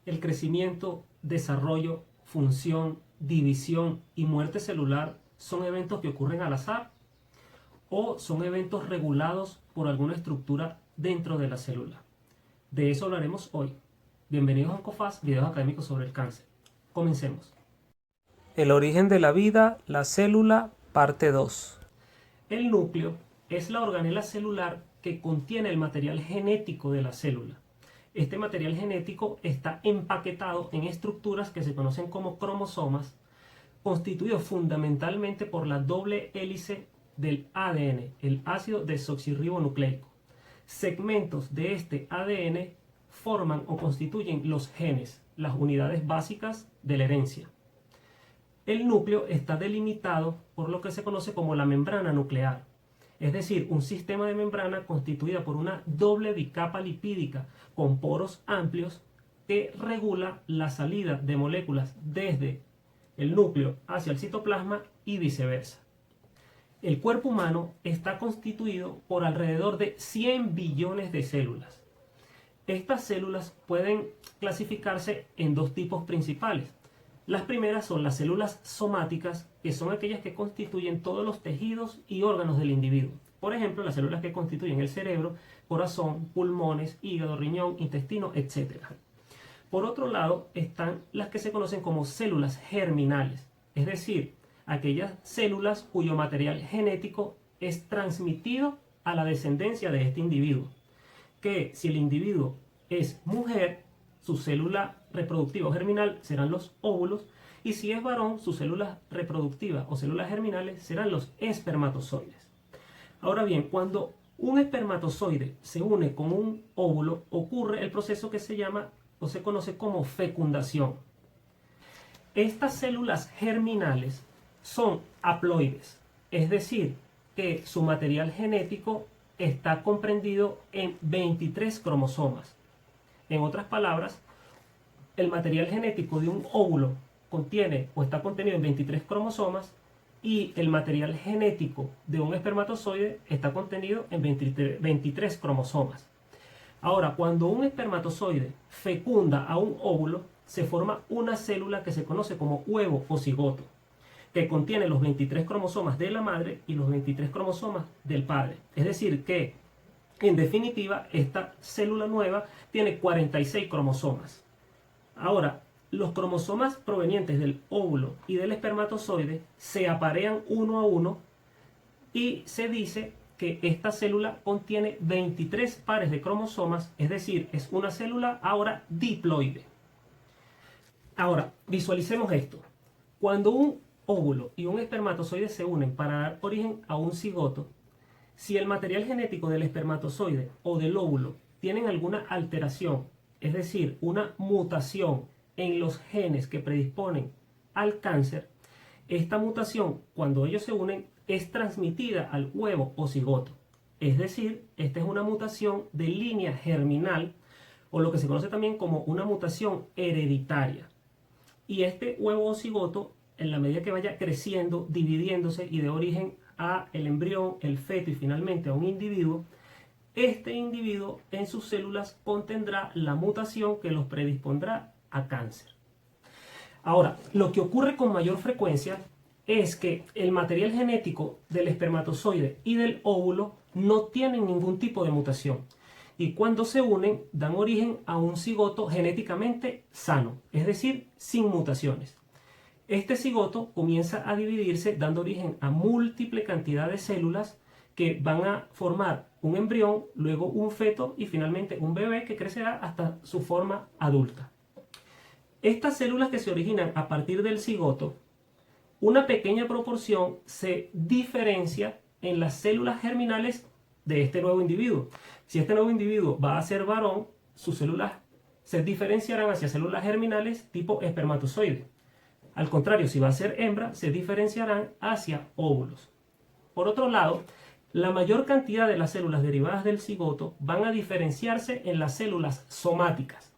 El crecimiento, desarrollo, función, división y muerte celular son eventos que ocurren al azar o son eventos regulados por alguna estructura dentro de la célula. De eso hablaremos hoy. Bienvenidos a Oncofast, videos académicos sobre el cáncer. Comencemos. El origen de la vida, la célula, parte 2. El núcleo es la organela celular que contiene el material genético de la célula. Este material genético está empaquetado en estructuras que se conocen como cromosomas, constituidos fundamentalmente por la doble hélice del ADN, el ácido desoxirribonucleico. Segmentos de este ADN forman o constituyen los genes, las unidades básicas de la herencia. El núcleo está delimitado por lo que se conoce como la membrana nuclear, es decir, un sistema de membrana constituida por una doble bicapa lipídica con poros amplios que regula la salida de moléculas desde el núcleo hacia el citoplasma y viceversa. El cuerpo humano está constituido por alrededor de 100 billones de células. Estas células pueden clasificarse en dos tipos principales. Las primeras son las células somáticas, que son aquellas que constituyen todos los tejidos y órganos del individuo. Por ejemplo, las células que constituyen el cerebro, corazón, pulmones, hígado, riñón, intestino, etc. Por otro lado, están las que se conocen como células germinales, es decir, aquellas células cuyo material genético es transmitido a la descendencia de este individuo. Que si el individuo es mujer, su célula reproductiva o germinal serán los óvulos, y si es varón, su célula reproductiva o células germinales serán los espermatozoides. Ahora bien, cuando un espermatozoide se une con un óvulo, ocurre el proceso que se llama o se conoce como fecundación. Estas células germinales son haploides, es decir, que su material genético está comprendido en 23 cromosomas. En otras palabras, el material genético de un óvulo contiene o está contenido en 23 cromosomas y el material genético de un espermatozoide está contenido en 23 cromosomas. Ahora, cuando un espermatozoide fecunda a un óvulo, se forma una célula que se conoce como huevo o cigoto, que contiene los 23 cromosomas de la madre y los 23 cromosomas del padre. Es decir, que en definitiva, esta célula nueva tiene 46 cromosomas. Ahora, los cromosomas provenientes del óvulo y del espermatozoide se aparean uno a uno y se dice que esta célula contiene 23 pares de cromosomas, es decir, es una célula ahora diploide. Ahora, visualicemos esto. Cuando un óvulo y un espermatozoide se unen para dar origen a un cigoto, si el material genético del espermatozoide o del óvulo tienen alguna alteración, es decir, una mutación en los genes que predisponen al cáncer, esta mutación, cuando ellos se unen, es transmitida al huevo o cigoto. Es decir, esta es una mutación de línea germinal o lo que se conoce también como una mutación hereditaria. Y este huevo o cigoto, en la medida que vaya creciendo, dividiéndose y de origen a el embrión, el feto y finalmente a un individuo, este individuo en sus células contendrá la mutación que los predispondrá a cáncer. Ahora, lo que ocurre con mayor frecuencia es que el material genético del espermatozoide y del óvulo no tienen ningún tipo de mutación. Y cuando se unen, dan origen a un cigoto genéticamente sano, es decir, sin mutaciones. Este cigoto comienza a dividirse dando origen a múltiple cantidad de células que van a formar un embrión, luego un feto y finalmente un bebé que crecerá hasta su forma adulta. Estas células que se originan a partir del cigoto, una pequeña proporción se diferencia en las células germinales de este nuevo individuo. Si este nuevo individuo va a ser varón, sus células se diferenciarán hacia células germinales tipo espermatozoide. Al contrario, si va a ser hembra, se diferenciarán hacia óvulos. Por otro lado, la mayor cantidad de las células derivadas del cigoto van a diferenciarse en las células somáticas,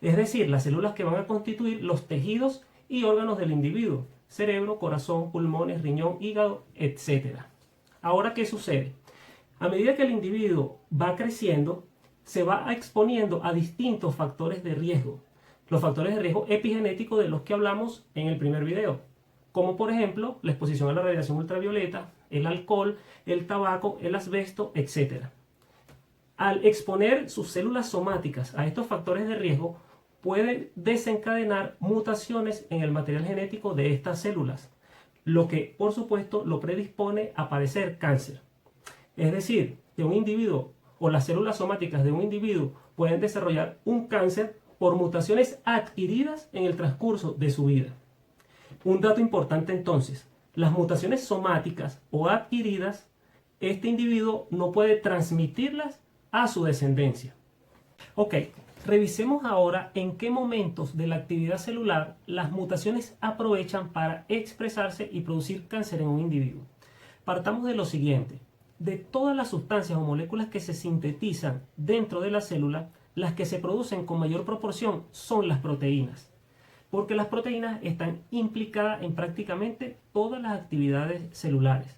es decir, las células que van a constituir los tejidos y órganos del individuo: cerebro, corazón, pulmones, riñón, hígado, etc. Ahora, ¿qué sucede? A medida que el individuo va creciendo, se va exponiendo a distintos factores de riesgo, los factores de riesgo epigenético de los que hablamos en el primer video, como por ejemplo la exposición a la radiación ultravioleta, el alcohol, el tabaco, el asbesto, etc. Al exponer sus células somáticas a estos factores de riesgo, pueden desencadenar mutaciones en el material genético de estas células, lo que por supuesto lo predispone a padecer cáncer. Es decir, que un individuo o las células somáticas de un individuo pueden desarrollar un cáncer por mutaciones adquiridas en el transcurso de su vida. Un dato importante entonces, las mutaciones somáticas o adquiridas, este individuo no puede transmitirlas a su descendencia. Ok, revisemos ahora en qué momentos de la actividad celular las mutaciones aprovechan para expresarse y producir cáncer en un individuo. Partamos de lo siguiente. De todas las sustancias o moléculas que se sintetizan dentro de la célula, las que se producen con mayor proporción son las proteínas, porque las proteínas están implicadas en prácticamente todas las actividades celulares,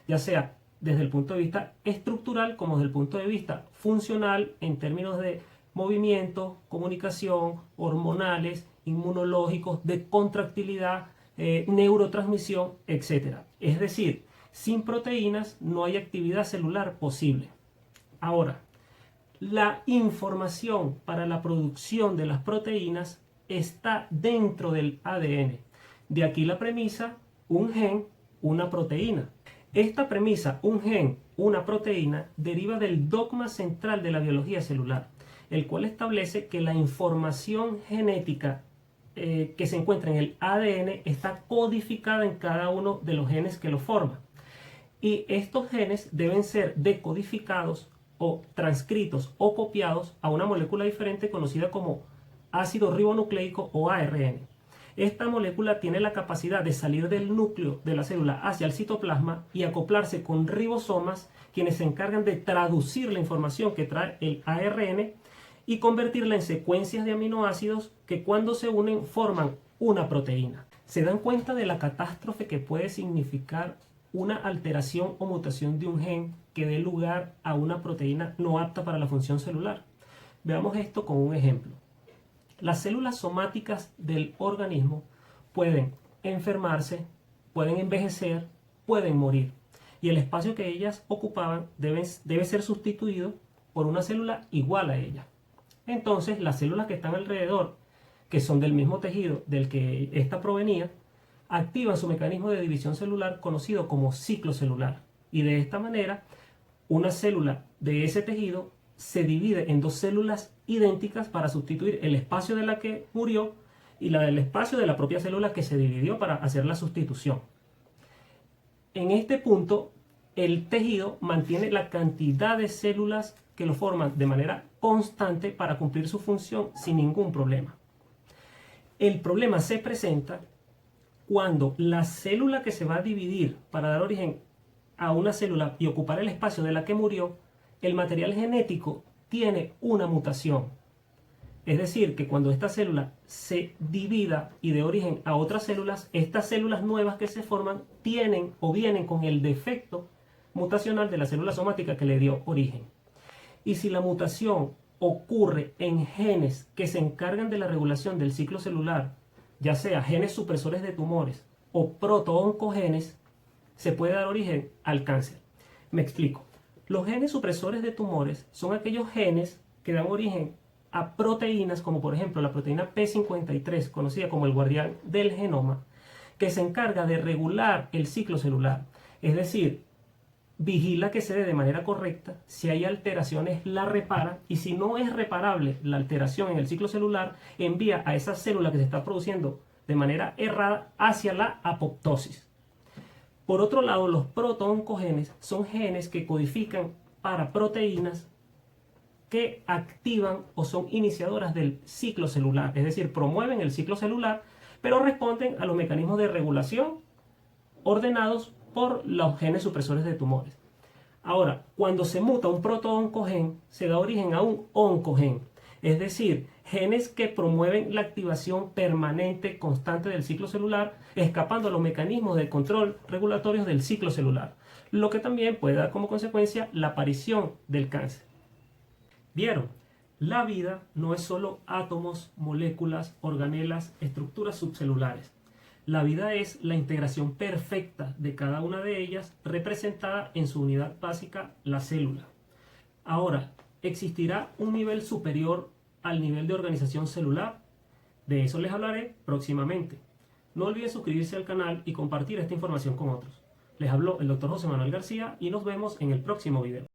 ya sea desde el punto de vista estructural como desde el punto de vista funcional en términos de movimiento, comunicación, hormonales, inmunológicos, de contractilidad, neurotransmisión, etc. Es decir, sin proteínas no hay actividad celular posible. Ahora, la información para la producción de las proteínas está dentro del ADN. De aquí la premisa, un gen, una proteína. Esta premisa, un gen, una proteína, deriva del dogma central de la biología celular, el cual establece que la información genética que se encuentra en el ADN está codificada en cada uno de los genes que lo forman. Y estos genes deben ser decodificados o transcritos o copiados a una molécula diferente conocida como ácido ribonucleico o ARN. Esta molécula tiene la capacidad de salir del núcleo de la célula hacia el citoplasma y acoplarse con ribosomas, quienes se encargan de traducir la información que trae el ARN y convertirla en secuencias de aminoácidos que cuando se unen forman una proteína. ¿Se dan cuenta de la catástrofe que puede significar una alteración o mutación de un gen que dé lugar a una proteína no apta para la función celular? Veamos esto con un ejemplo. Las células somáticas del organismo pueden enfermarse, pueden envejecer, pueden morir. Y el espacio que ellas ocupaban debe ser sustituido por una célula igual a ella. Entonces, las células que están alrededor, que son del mismo tejido del que ésta provenía, activan su mecanismo de división celular conocido como ciclo celular. Y de esta manera, una célula de ese tejido se divide en dos células idénticas para sustituir el espacio de la que murió y la del espacio de la propia célula que se dividió para hacer la sustitución. En este punto, el tejido mantiene la cantidad de células que lo forman de manera constante para cumplir su función sin ningún problema. El problema se presenta cuando la célula que se va a dividir para dar origen a una célula y ocupar el espacio de la que murió, el material genético tiene una mutación. Es decir, que cuando esta célula se divida y dé origen a otras células, estas células nuevas que se forman tienen o vienen con el defecto mutacional de la célula somática que le dio origen. Y si la mutación ocurre en genes que se encargan de la regulación del ciclo celular, ya sea genes supresores de tumores o protooncogenes, se puede dar origen al cáncer. Me explico. Los genes supresores de tumores son aquellos genes que dan origen a proteínas como por ejemplo la proteína P53, conocida como el guardián del genoma, que se encarga de regular el ciclo celular. Es decir, vigila que se dé de manera correcta, si hay alteraciones la repara y si no es reparable la alteración en el ciclo celular, envía a esa célula que se está produciendo de manera errada hacia la apoptosis. Por otro lado, los protooncogenes son genes que codifican para proteínas que activan o son iniciadoras del ciclo celular, es decir, promueven el ciclo celular, pero responden a los mecanismos de regulación ordenados por los genes supresores de tumores. Ahora, cuando se muta un protooncogen, se da origen a un oncogen, es decir, genes que promueven la activación permanente, constante del ciclo celular, escapando a los mecanismos de control regulatorios del ciclo celular, lo que también puede dar como consecuencia la aparición del cáncer. ¿Vieron? La vida no es solo átomos, moléculas, organelas, estructuras subcelulares. La vida es la integración perfecta de cada una de ellas, representada en su unidad básica, la célula. Ahora, ¿existirá un nivel superior al nivel de organización celular? De eso les hablaré próximamente. No olviden suscribirse al canal y compartir esta información con otros. Les habló el Dr. José Manuel García y nos vemos en el próximo video.